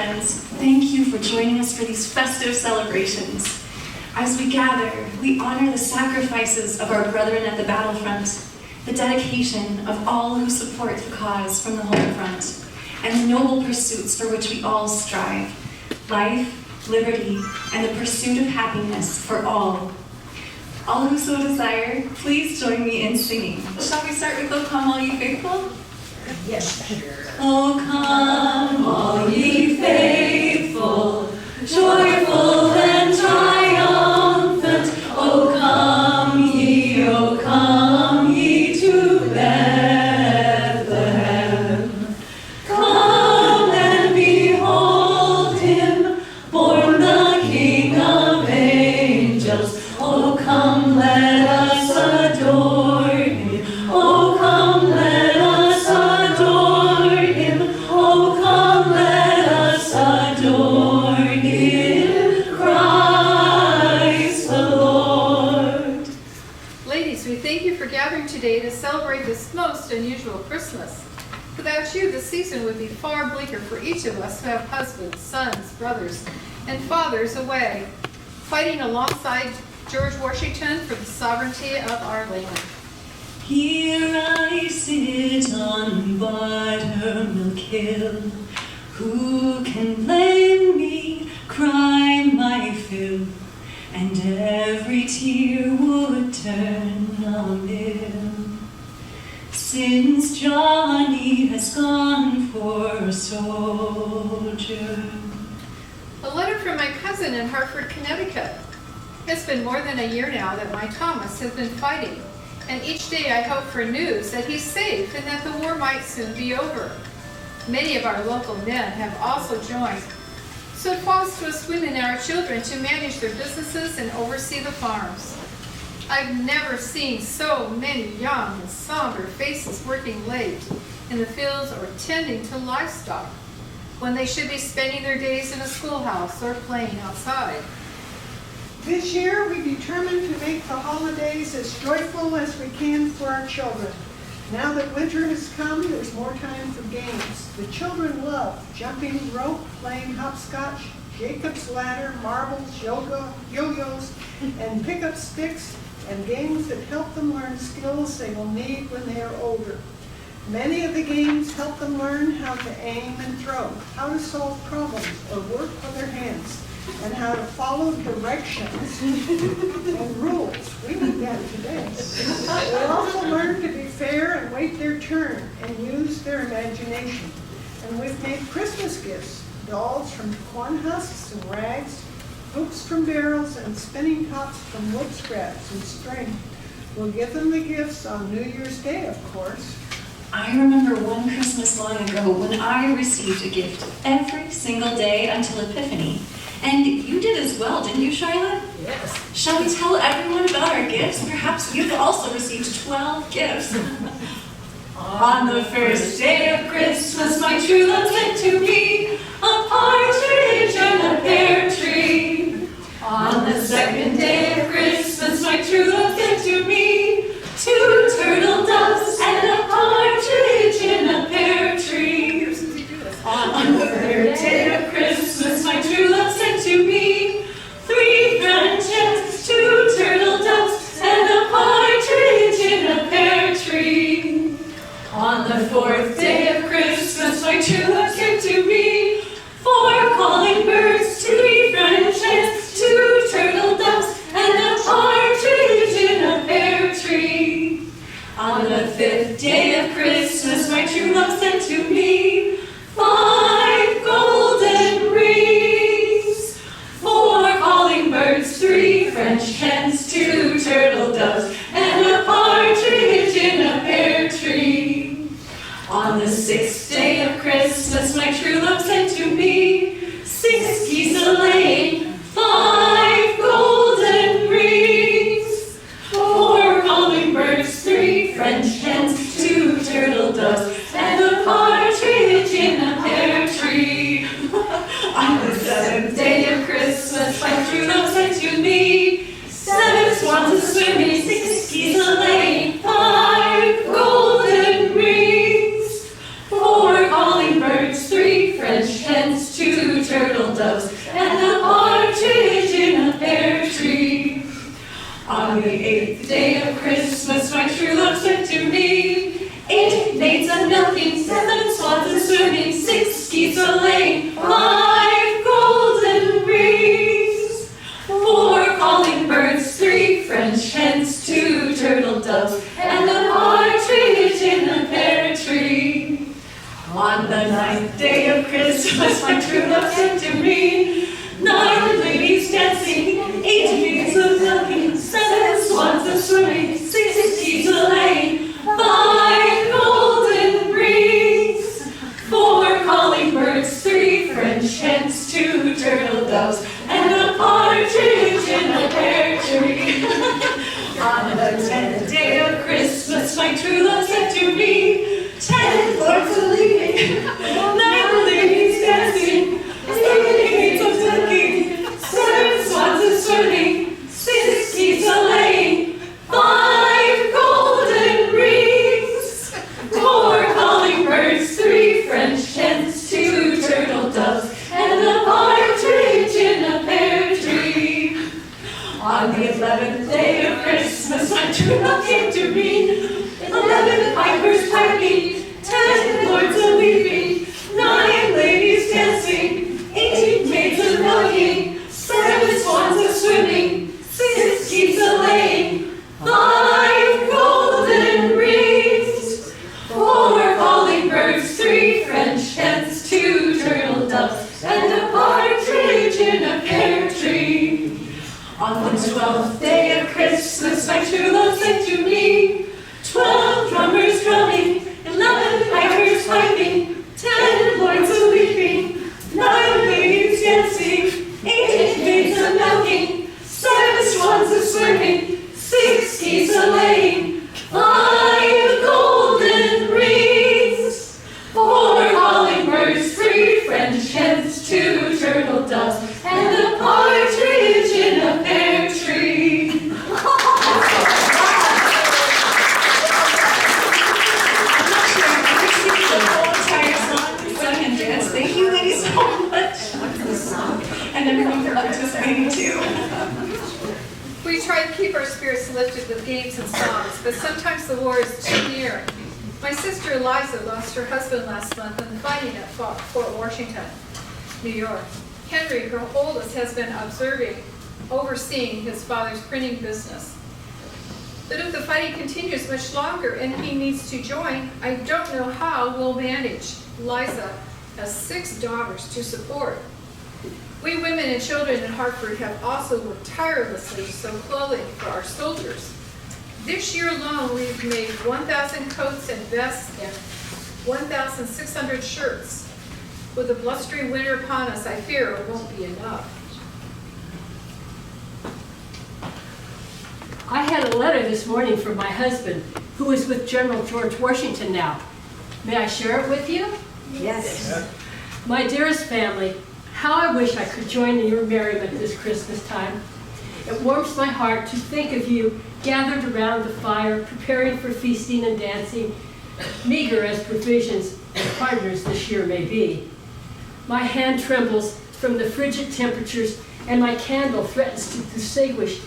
friends, thank you for joining us for these festive celebrations. As we gather, we honor the sacrifices of our brethren at the battlefront, the dedication of all who support the cause from the home front, and the noble pursuits for which we all strive: life, liberty, and the pursuit of happiness for all. All who so desire, please join me in singing. Shall we start with "O Come All Ye Faithful"? Yes, sure. O come, all ye faithful, joyful and triumphant. O come ye to Bethlehem. Come and behold him, born the King of angels. O come, let us adore him. O come, let us adore him. O come, let us adore him, Christ the Lord. Ladies, we thank you for gathering today to celebrate this most unusual Christmas. Without you, the season would be far bleaker for each of us who have husbands, sons, brothers, and fathers away, fighting alongside George Washington for the sovereignty of our land. Here I sit on buttermilk hill. Who can blame me? Cry my fill, and every tear would turn a mill. Since Johnny has gone for a soldier. A letter from my cousin in Hartford, Connecticut. It's been more than a year now that my Thomas has been fighting, and each day I hope for news that he's safe and that the war might soon be over. Many of our local men have also joined, so it falls to us women and our children to manage their businesses and oversee the farms. I've never seen so many young and somber faces working late in the fields or tending to livestock when they should be spending their days in a schoolhouse or playing outside. This year, we determined to make the holidays as joyful as we can for our children. Now that winter has come, there's more time for games. The children love jumping rope, playing hopscotch, Jacob's ladder, marbles, yo-yos, and pick-up sticks, and games that help them learn skills they will need when they are older. Many of the games help them learn how to aim and throw, how to solve problems or work with their hands, and how to follow directions and rules. We need that today. They also learn to be fair and wait their turn and use their imagination. And we've made Christmas gifts: dolls from corn husks and rags, hoops from barrels, and spinning tops from wood scraps and string. We'll give them the gifts on New Year's Day, of course. I remember one Christmas long ago when I received a gift every single day until Epiphany. And you did as well, didn't you, Charlotte? Yes. Shall we tell everyone about our gifts? Perhaps you've also received 12 gifts. On the first day of Christmas, my true love sent to me a partridge and a pear tree. On the second day of Christmas, my true love sent to me 2 turtle doves and a partridge in a pear tree. On the third day of Christmas, my true love sent to me 3 French hens, 2 turtle doves, and a partridge in a pear tree. On the fourth day of Christmas, my true love sent to me 4 calling birds, 3 French hens, 2 turtle doves, and a partridge in a pear tree. On the fifth day of Christmas, my true love sent to me 5 golden rings, 4 calling birds, 3 French hens, 2 turtle doves, and a partridge in a pear tree. On the sixth day of Christmas, my true love sent to me 6 geese a-laying, 5 golden rings, 4 calling birds, 3 French hens, 2 turtle doves, and a partridge in a pear tree. On the seventh day of Christmas, my true love sent to me 7 swans a-swimming, 6 geese a-laying, 5 golden rings, 4 milking, 7 swans a-swimming, 6 geese a-laying, 5 golden rings, 4 calling birds, 3 French hens, 2 turtle doves, and a partridge in a pear tree. On the 9th day of Christmas, my true love sent to me 9 ladies dancing, 8 maids a-milking, 7 swans a-swimming, 6 geese a-laying, 5 golden rings, 4 calling birds, 3 French hens, 2 turtle doves, and a partridge in a pear tree. On the 10th day of Christmas, my true love sent to me 10 lords a-leaping, 9 ladies dancing, 8 maids a-milking, 7 swans a-swimming, 6 geese a-laying, 5 golden rings, 4 calling birds, 3 French hens, 2 turtle doves, and a partridge in a pear tree. On the 11th day of Christmas, my true love came to me 11 pipers piping, 10 lords a-leaping, 9 ladies dancing, 8 maids a-milking, 7 swans a-swimming, 6 geese a-laying, 5 golden rings, 4 calling birds, 3 French hens, 2 turtle doves, and a partridge in a pear tree. On the 12th day of Christmas, my true love sent to me 12 drummers drumming, 11 pipers piping, 10 lords a-leaping, 9 ladies dancing, 8 maids a-milking, 7 swans a-swimming, 6 geese a-laying, 5 golden rings, 4 calling birds, 3 French hens, 2 turtle doves, and a partridge in a pear tree. Thank you ladies so much. And everyone for participating too. We try to keep our spirits lifted with games and songs, but sometimes the war is too near. My sister Eliza lost her husband last month in the fighting at Fort Washington, New York. Henry, her oldest, has been overseeing his father's printing business. But if the fighting continues much longer and he needs to join, I don't know how we'll manage. Eliza has 6 daughters to support. We women and children in Hartford have also worked tirelessly to sew clothing for our soldiers. This year alone, we've made 1,000 coats and vests and 1,600 shirts. With the blustery winter upon us, I fear it won't be enough. I had a letter this morning from my husband, who is with General George Washington now. May I share it with you? Yes. My dearest family, how I wish I could join in your merriment this Christmas time. It warms my heart to think of you gathered around the fire, preparing for feasting and dancing, meager as provisions and partners this year may be. My hand trembles from the frigid temperatures, and my candle threatens to distinguish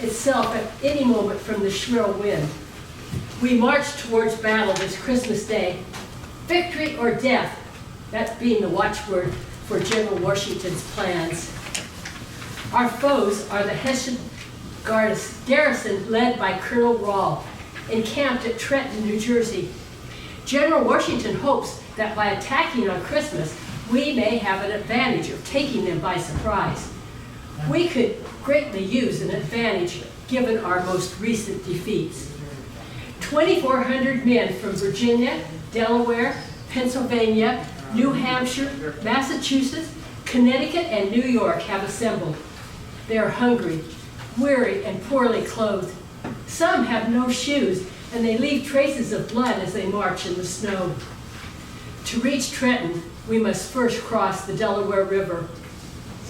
itself at any moment from the shrill wind. We march towards battle this Christmas Day. Victory or death, that being the watchword for General Washington's plans. Our foes are the Hessian garrison led by Colonel Rahl, encamped at Trenton, New Jersey. General Washington hopes that by attacking on Christmas, we may have an advantage of taking them by surprise. We could greatly use an advantage given our most recent defeats. 2,400 men from Virginia, Delaware, Pennsylvania, New Hampshire, Massachusetts, Connecticut, and New York have assembled. They are hungry, weary, and poorly clothed. Some have no shoes, and they leave traces of blood as they march in the snow. To reach Trenton, we must first cross the Delaware River,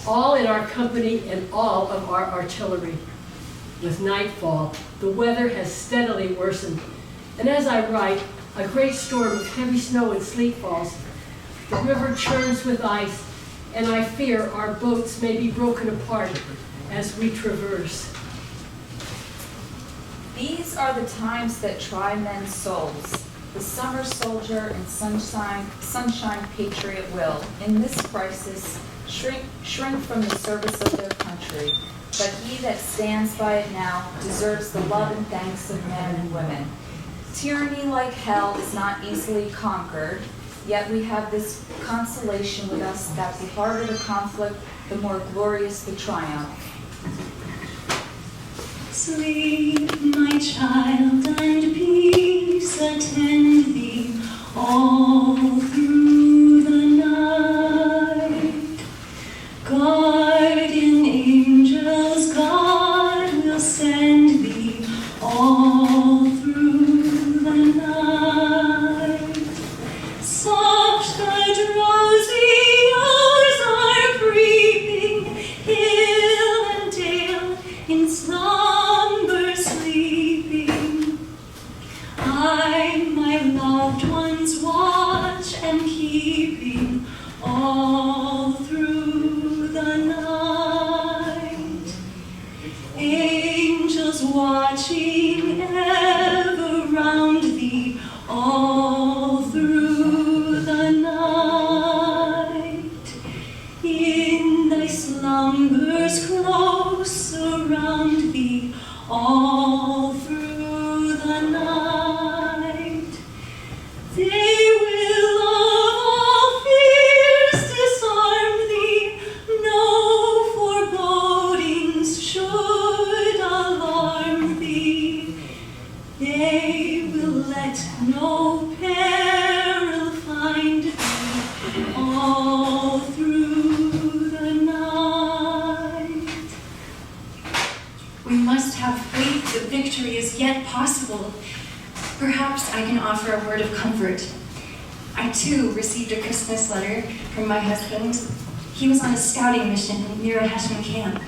all in our company and all of our artillery. With nightfall, the weather has steadily worsened, and as I write, a great storm of heavy snow and sleet falls. The river churns with ice, and I fear our boats may be broken apart as we traverse. These are the times that try men's souls. the summer soldier and sunshine patriot will, in this crisis, shrink from the service of their country. But he that stands by it now deserves the love and thanks of men and women. Tyranny like hell is not easily conquered, yet we have this consolation with us that the harder the conflict, the more glorious the triumph. Sleep, my child, and peace attend thee all through the night. Guardian angels, God will send thee all through the night. Soft the drowsy hours are creeping, hill and dale in slumber sleeping. I, my loved ones, watch and keeping all through the night. Angels watching ever round thee all through the night. In thy slumbers close around thee all through the night. They will of all fears disarm thee, no forebodings should alarm thee. They will let no peril find thee all through the night. We must have faith that victory is yet possible. Perhaps I can offer a word of comfort. I too received a Christmas letter from my husband. He was on a scouting mission near a Hessian camp.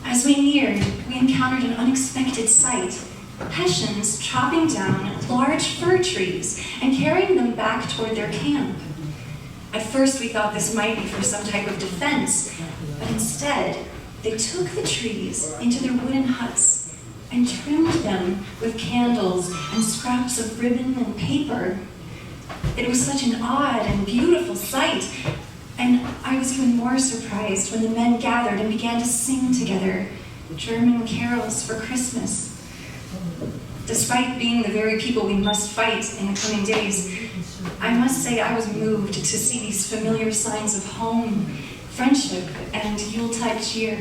As we neared, we encountered an unexpected sight. Hessians chopping down large fir trees and carrying them back toward their camp. At first we thought this might be for some type of defense, but instead they took the trees into their wooden huts and trimmed them with candles and scraps of ribbon and paper. It was such an odd and beautiful sight, and I was even more surprised when the men gathered and began to sing together German carols for Christmas. Despite being the very people we must fight in the coming days, I must say I was moved to see these familiar signs of home, friendship, and Yuletide cheer.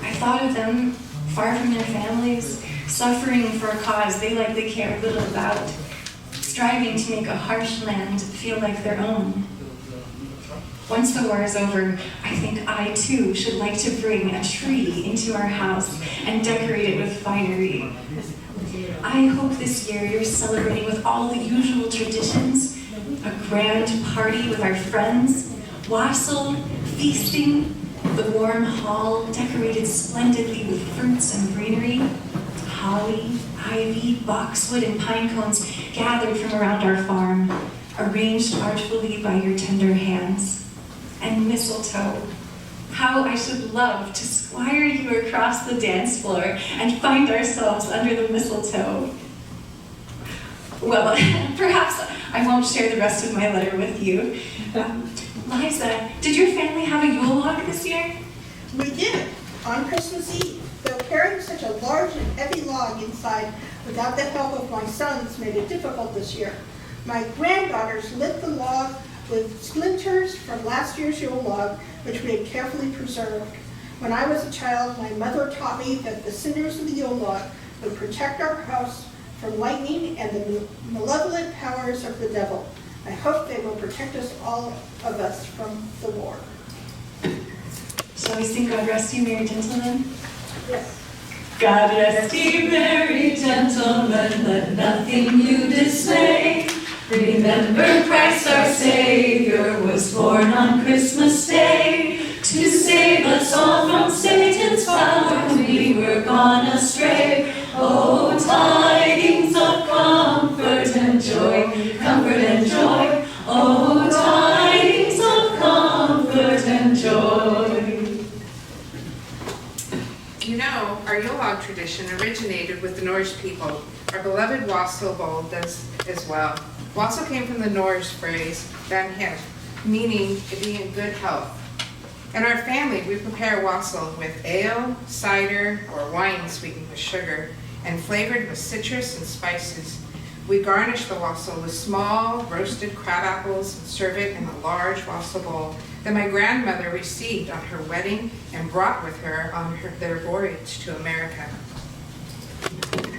I thought of them, far from their families, suffering for a cause they likely cared little about, striving to make a harsh land feel like their own. Once the war is over, I think I too should like to bring a tree into our house and decorate it with finery. I hope this year you're celebrating with all the usual traditions, a grand party with our friends, wassail, feasting, the warm hall decorated splendidly with fruits and greenery, holly, ivy, boxwood, and pine cones gathered from around our farm, arranged artfully by your tender hands. And mistletoe. How I should love to squire you across the dance floor and find ourselves under the mistletoe. Well, perhaps I won't share the rest of my letter with you. Liza, did your family have a Yule log this year? We did, on Christmas Eve. Though carrying such a large and heavy log inside without the help of my sons made it difficult this year. My granddaughters lit the log with splinters from last year's Yule log, which we had carefully preserved. When I was a child, my mother taught me that the cinders of the Yule log would protect our house from lightning and the malevolent powers of the devil. I hope they will protect all of us from the war. Shall we sing God Rest You, Merry Gentlemen? Yes. God rest ye, merry gentlemen, let nothing you dismay. Remember Christ our Savior was born on Christmas Day to save us all from Satan's power when we were gone astray. Oh, tidings of comfort and joy, comfort and joy. Oh, tidings of comfort and joy. You know, our Jolla tradition originated with the Norse people. Our beloved wassail bowl does as well. Wassail came from the Norse phrase, "vanhet," meaning to be in good health. In our family, we prepare wassail with ale, cider, or wine sweetened with sugar and flavored with citrus and spices. We garnish the wassail with small roasted crab apples and serve it in a large wassail bowl that my grandmother received on her wedding and brought with her on their voyage to America.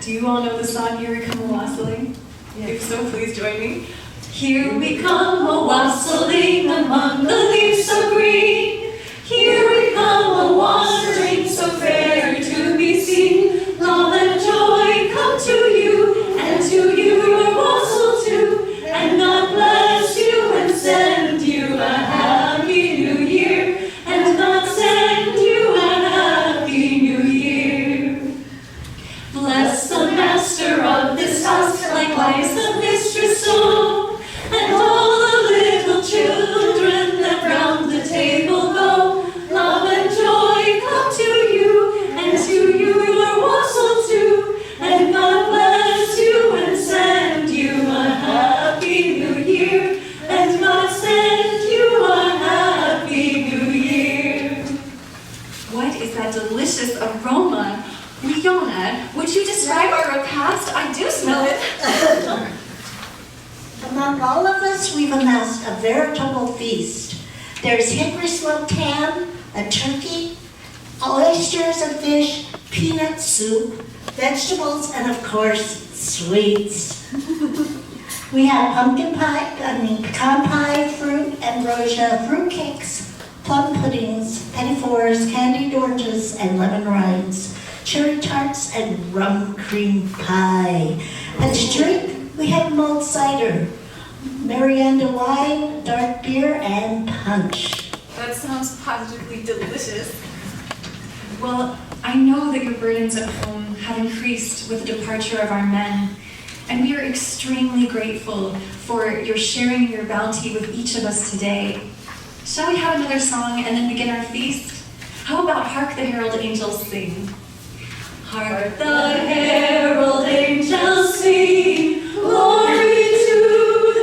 Do you all know the song, Here We Come A-Wassailing? If so, please join me. Here we come a-wassailing among the leaves so green. Here we come a-wandering so fair to be seen. Love and joy come to you, and to you your wassail too. And God bless you and send you a happy new year. And God send you a happy new year. Bless the master of this house, likewise the mistress so, and all the little children that round the table go. Love and joy come to you, and to you your wassail too. And God bless you and send you a happy new year. And God send you a happy new year. What is that delicious aroma? Leona, would you describe our repast? I do smell it. Among all of us, we've amassed a veritable feast. There's hickory smoked ham, a turkey, oysters and fish, peanut soup, vegetables, and of course, sweets. We have pumpkin pie, pecan pie, fruit, ambrosia, fruitcakes, plum puddings, petit fours, candied oranges, and lemon rinds, cherry tarts, and rum cream pie. And to drink, we have mulled cider, Marianda wine, dark beer, and punch. That sounds positively delicious. Well, I know that your burdens at home have increased with the departure of our men, and we are extremely grateful for your sharing your bounty with each of us today. Shall we have another song and then begin our feast? How about Hark the Herald Angels Sing? Hark the herald angels sing, glory to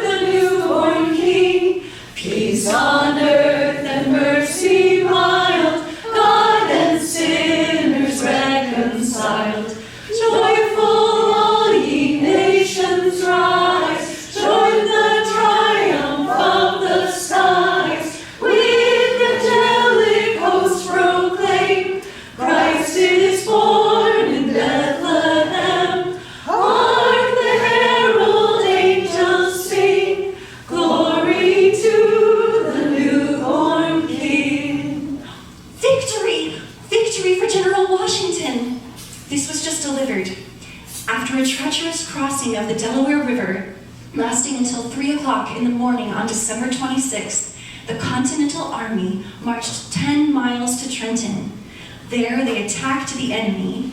the newborn King. Peace on earth and mercy mild, God and sinners reconciled. Joyful all ye nations rise, join the triumph of the skies. With angelic hosts proclaim, Christ is born in Bethlehem. Hark the herald angels sing, glory to the newborn King. Victory! Victory for General Washington! This was just delivered. After a treacherous crossing of the Delaware River, lasting until 3 o'clock in the morning on December 26th, the Continental Army marched 10 miles to Trenton. There they attacked the enemy,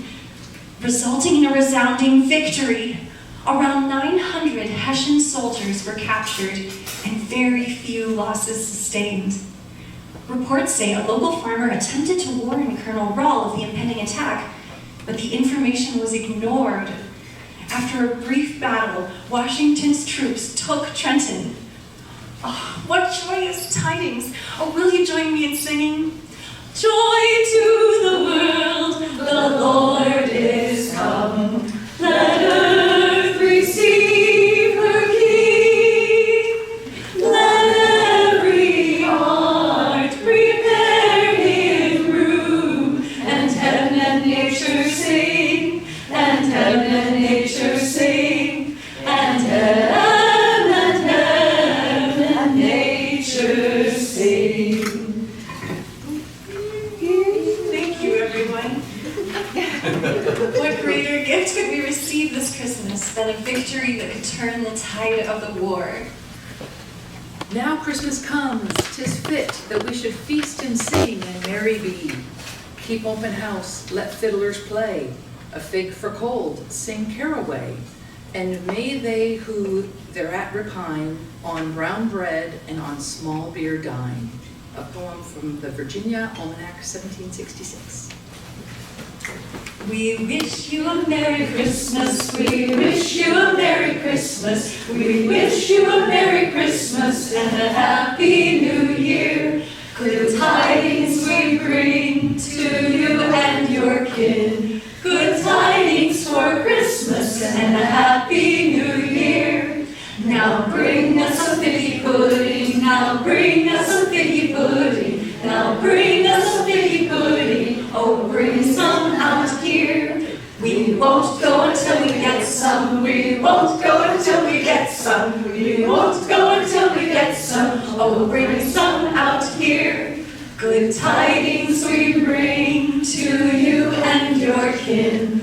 resulting in a resounding victory. Around 900 Hessian soldiers were captured and very few losses sustained. Reports say a local farmer attempted to warn Colonel Rull of the impending attack, but the information was ignored. After a brief battle, Washington's troops took Trenton. Oh, what joyous tidings! Oh, will you join me in singing? Joy to the world, the Lord is come. Let earth receive her King. Let every heart prepare him room, and heaven and nature sing, and heaven and nature sing, and heaven and nature sing. Thank you, everyone. What greater gift could we receive this Christmas than a victory that could turn the tide of the war? Now Christmas comes, 'tis fit that we should feast and sing and merry be. Keep open house, let fiddlers play, a fig for cold, sing caraway. And may they who thereat repine, on brown bread and on small beer dine. A poem from the Virginia Almanac, 1766. We wish you a Merry Christmas. We wish you a Merry Christmas. We wish you a Merry Christmas and a Happy New Year. Good tidings we bring to you and your kin. Good tidings for Christmas and a Happy New Year. Now bring us a figgy pudding. Now bring us a figgy pudding. Now bring us a figgy pudding. Oh, bring some out here. We won't go until we get some. We won't go until we get some. We won't go until we get some. Oh, bring some out here. Good tidings we bring to you and your kin.